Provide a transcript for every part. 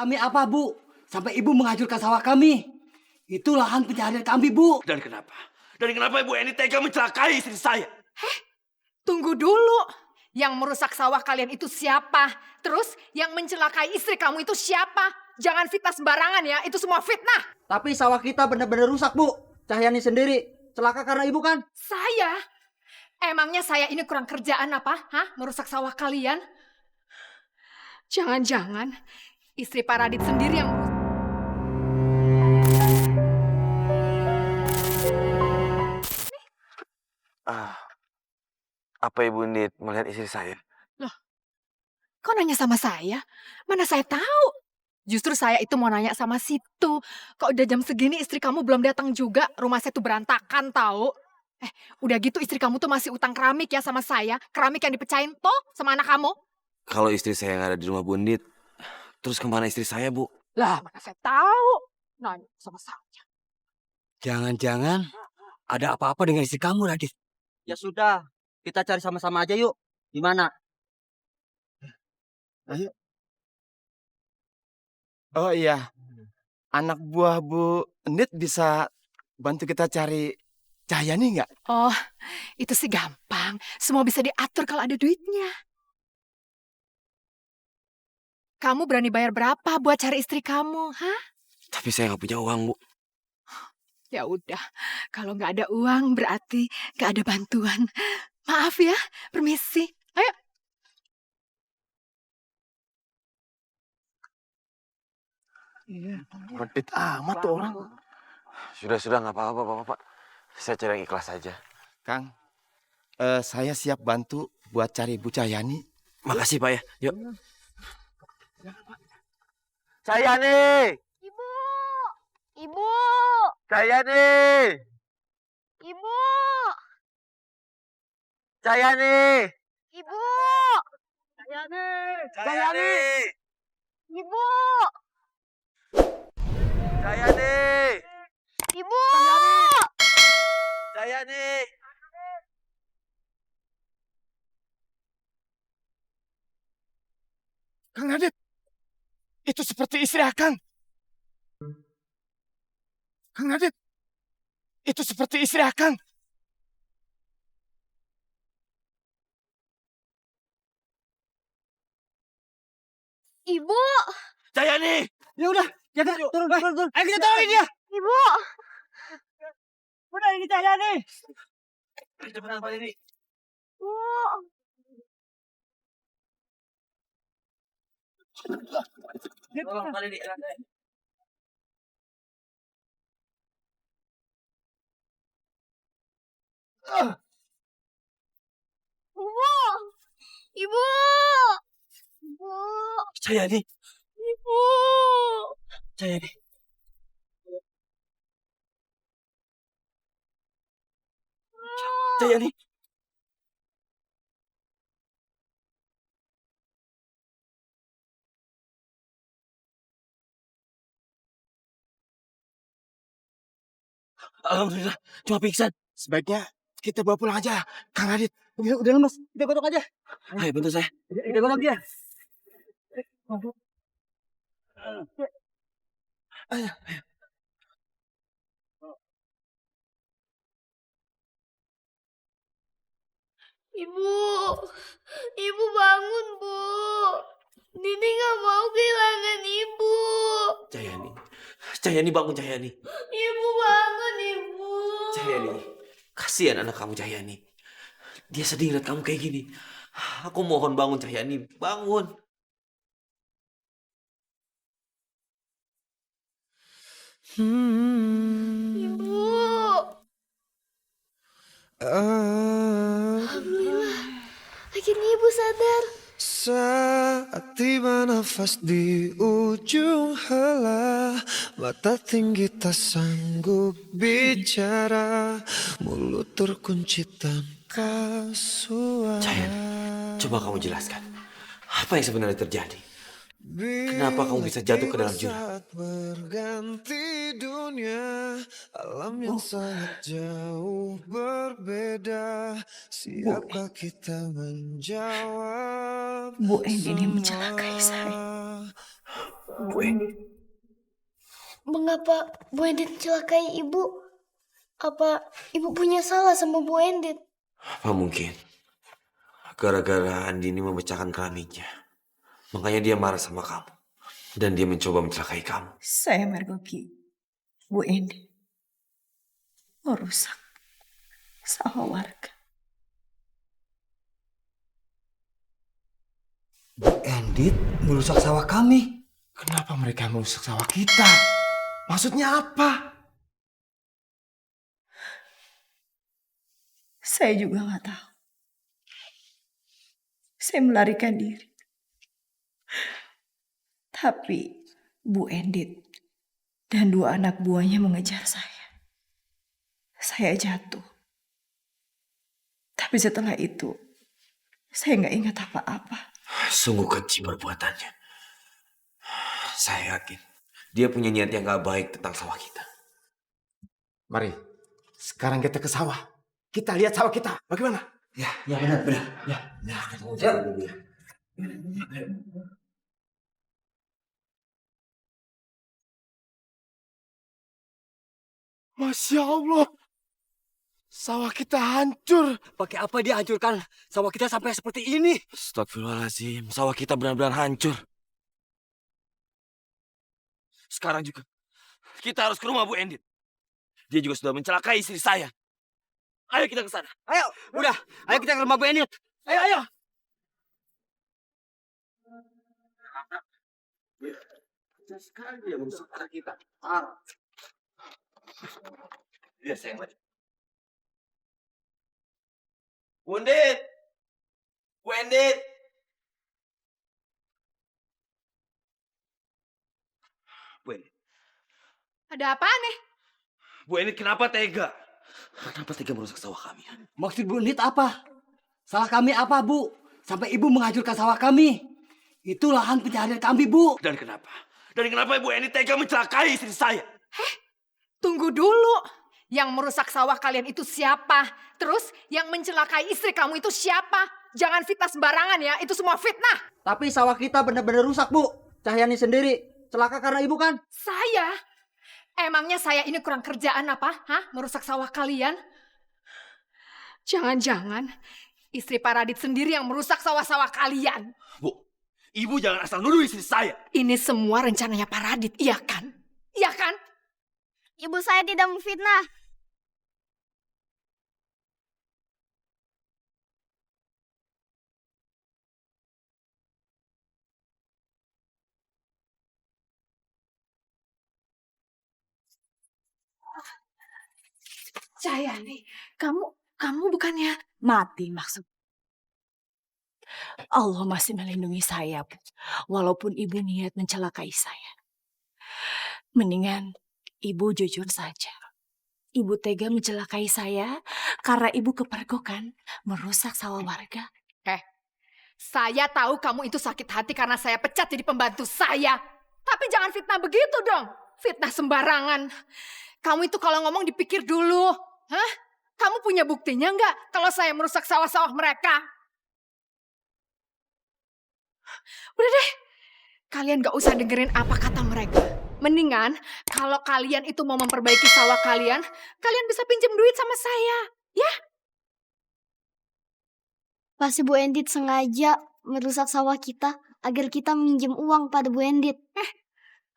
kami apa, Bu? Sampai Ibu menghancurkan sawah kami. Itu lahan pencaharian kami, Bu. Dan kenapa? Dan kenapa Ibu Eni tega mencelakai istri saya? Tunggu dulu. Yang merusak sawah kalian itu siapa? Terus yang mencelakai istri kamu itu siapa? Jangan fitnah sembarangan ya, itu semua fitnah. Tapi sawah kita benar-benar rusak, Bu. Cahyani sendiri celaka karena Ibu kan? Saya? Emangnya saya ini kurang kerjaan apa? Hah? Merusak sawah kalian? Jangan-jangan istri Pak Radit sendiri yang Apa Ibu Nit melihat istri saya? Kok nanya sama saya? Mana saya tahu? Justru saya itu mau nanya sama situ. Kok udah jam segini istri kamu belum datang juga? Rumah saya tuh berantakan tahu. Udah gitu istri kamu tuh masih utang keramik ya sama saya. Keramik yang dipecahin toh sama anak kamu. Kalau istri saya nggak ada di rumah Bu Nit, terus kemana istri saya, Bu? Lah, mana saya tahu? Nanya sama saya. Jangan-jangan ada apa-apa dengan istri kamu, Radit. Ya sudah, kita cari sama-sama aja yuk. Gimana? Ayo. Oh iya, anak buah Bu Nit bisa bantu kita cari Cahyani nggak? Oh, itu sih gampang. Semua bisa diatur kalau ada duitnya. Kamu berani bayar berapa buat cari istri kamu, hah? Tapi saya nggak punya uang, Bu. Ya udah, kalau nggak ada uang berarti nggak ada bantuan. Maaf ya, permisi. Ayo. Medit amat tuh orang. Sudah, nggak apa-apa, Bapak. Saya cari yang ikhlas saja. Kang, saya siap bantu buat cari Bu Cahyani. Makasih, Pak ya. Yuk. Cahyani! Ibu! Ibu! Cahyani! Ibu! Cahyani! Ibu! Cahyani! Cahyani! Ibu! Cahyani! Ibu! Cahyani! Kang Radit, itu seperti istri Akang. Kang Radit, itu seperti istri Akang. Ibu! Cahyani! Ya udah, jaga turun. Ayo kita tolongin dia. Ibu! Udah ini Cahyani. Cepetan, Pak ini. Bu! Tolong, Pak ini. Ibu! Ibu! Ibu! Cahyani! Ibu! Cahyani! Cahyani! Alhamdulillah, cuma pingsan. Sebaiknya kita bawa pulang aja, Kang Radit. Udah lemas, kita godok aja. Ayo, bantu saya. Kita godok dia. Ibu! Ibu bangun, Bu! Nini gak mau kehilangan Ibu! Cahyani. Cahyani bangun, Cahyani. Ibu bangun, Ibu! Cahyani. Kasihan anak kamu, Cahyani. Dia sedih lihat kamu kayak gini. Aku mohon bangun, Cahyani. Bangun. Ibu! Alhamdulillah, akhirnya Ibu sadar. Saat tiba nafas di ujung helah, mata tinggi tak sanggup bicara, mulut terkunci tanpa suara. Cahyani, coba kamu jelaskan. Apa yang sebenarnya terjadi? Kenapa kamu bisa jatuh ke dalam jurang? Saat berganti dunia, alam yang sangat jauh berbeda. Siapa kita menjawab? Bu Eni ini mencelakai saya. Bu Endit. Mengapa Bu Endit celakai ibu? Apa ibu punya salah sama Bu Endit? Apa mungkin? Gara-gara Andi ini memecahkan keramiknya. Makanya dia marah sama kamu. Dan dia mencoba mencelakai kamu. Saya mergoki Bu Endi merusak sawah warga. Bu Endit merusak sawah kami. Kenapa mereka merusak sawah kita? Maksudnya apa? Saya juga nggak tahu. Saya melarikan diri. Tapi Bu Endit dan 2 anak buahnya mengejar saya. Saya jatuh. Tapi setelah itu, saya nggak ingat apa-apa. Sungguh keji perbuatannya. Saya yakin dia punya niat yang gak baik tentang sawah kita. Mari, sekarang kita ke sawah. Kita lihat sawah kita. Bagaimana? Ya benar. Masya Allah. Sawah kita hancur. Pakai apa dia hancurkan sawah kita sampai seperti ini? Astagfirullahaladzim, sawah kita benar-benar hancur. Sekarang juga, kita harus ke rumah Bu Endit. Dia juga sudah mencelakai istri saya. Ayo kita ke sana. Ayo, udah. Ayo kita ke rumah Bu Endit. Ayo. Sekarang dia merusak kita. Dia sayang lagi. Bu Endit! Bu Endit! Bu Endit. Ada apa nih? Bu Endit kenapa tega? Kenapa tega merusak sawah kami? Maksud Bu Endit apa? Salah kami apa, Bu? Sampai Ibu menghancurkan sawah kami. Itu lahan pencaharian kami, Bu. Dan kenapa? Dan kenapa Bu Endit tega mencelakai istri saya? Tunggu dulu. Yang merusak sawah kalian itu siapa? Terus yang mencelakai istri kamu itu siapa? Jangan fitnah sembarangan ya, itu semua fitnah. Tapi sawah kita benar-benar rusak, Bu. Cahyani sendiri. Celaka karena Ibu kan? Saya? Emangnya saya ini kurang kerjaan apa? Hah? Merusak sawah kalian? Jangan-jangan istri Pak Radit sendiri yang merusak sawah-sawah kalian. Bu, Ibu jangan asal nuduh istri saya. Ini semua rencananya Pak Radit, iya kan? Iya kan? Ibu saya tidak memfitnah. Cahyani, kamu bukannya... Mati maksud. Allah masih melindungi saya, Bu. Walaupun ibu niat mencelakai saya. Mendingan ibu jujur saja. Ibu tega mencelakai saya karena ibu kepergokan merusak sawah warga. Saya tahu kamu itu sakit hati karena saya pecat jadi pembantu saya. Tapi jangan fitnah begitu dong. Fitnah sembarangan. Kamu itu kalau ngomong dipikir dulu. Hah? Kamu punya buktinya nggak kalau saya merusak sawah-sawah mereka? Udah deh. Kalian nggak usah dengerin apa kata mereka. Mendingan kalau kalian itu mau memperbaiki sawah kalian, kalian bisa pinjam duit sama saya. Ya? Pasti Bu Endit sengaja merusak sawah kita agar kita minjem uang pada Bu Endit.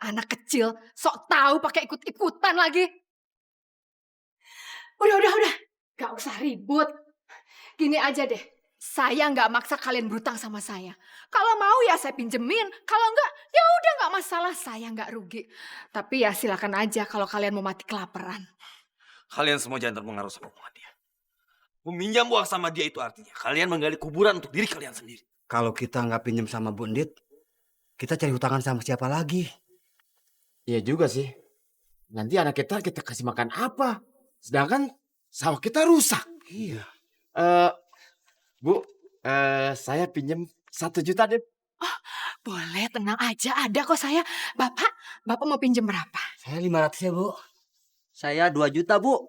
Anak kecil, sok tahu pakai ikut-ikutan lagi. Udah. Gak usah ribut. Gini aja deh, saya nggak maksa kalian berutang sama saya. Kalau mau ya saya pinjemin, kalau nggak ya udah nggak masalah, saya nggak rugi. Tapi ya silakan aja kalau kalian mau mati kelaparan. Kalian semua jangan terpengaruh sama omongan dia. Meminjam uang sama dia itu artinya kalian menggali kuburan untuk diri kalian sendiri. Kalau kita nggak pinjam sama Bu Endit, kita cari hutangan sama siapa lagi? Iya juga sih. Nanti anak kita kasih makan apa? Sedangkan sawah kita rusak. Iya. Bu, saya pinjam 1 juta deh. Boleh, tenang aja, ada kok saya. Bapak mau pinjem berapa? Saya 500 ya, Bu. Saya 2 juta, Bu.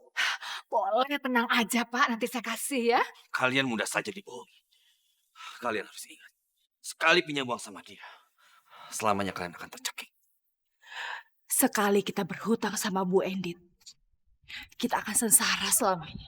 Boleh, tenang aja Pak, nanti saya kasih ya. Kalian mudah saja dibohongi. Kalian harus ingat, sekali pinjam uang sama dia, selamanya kalian akan tercekik. Sekali kita berhutang sama Bu Endit, kita akan sengsara selamanya.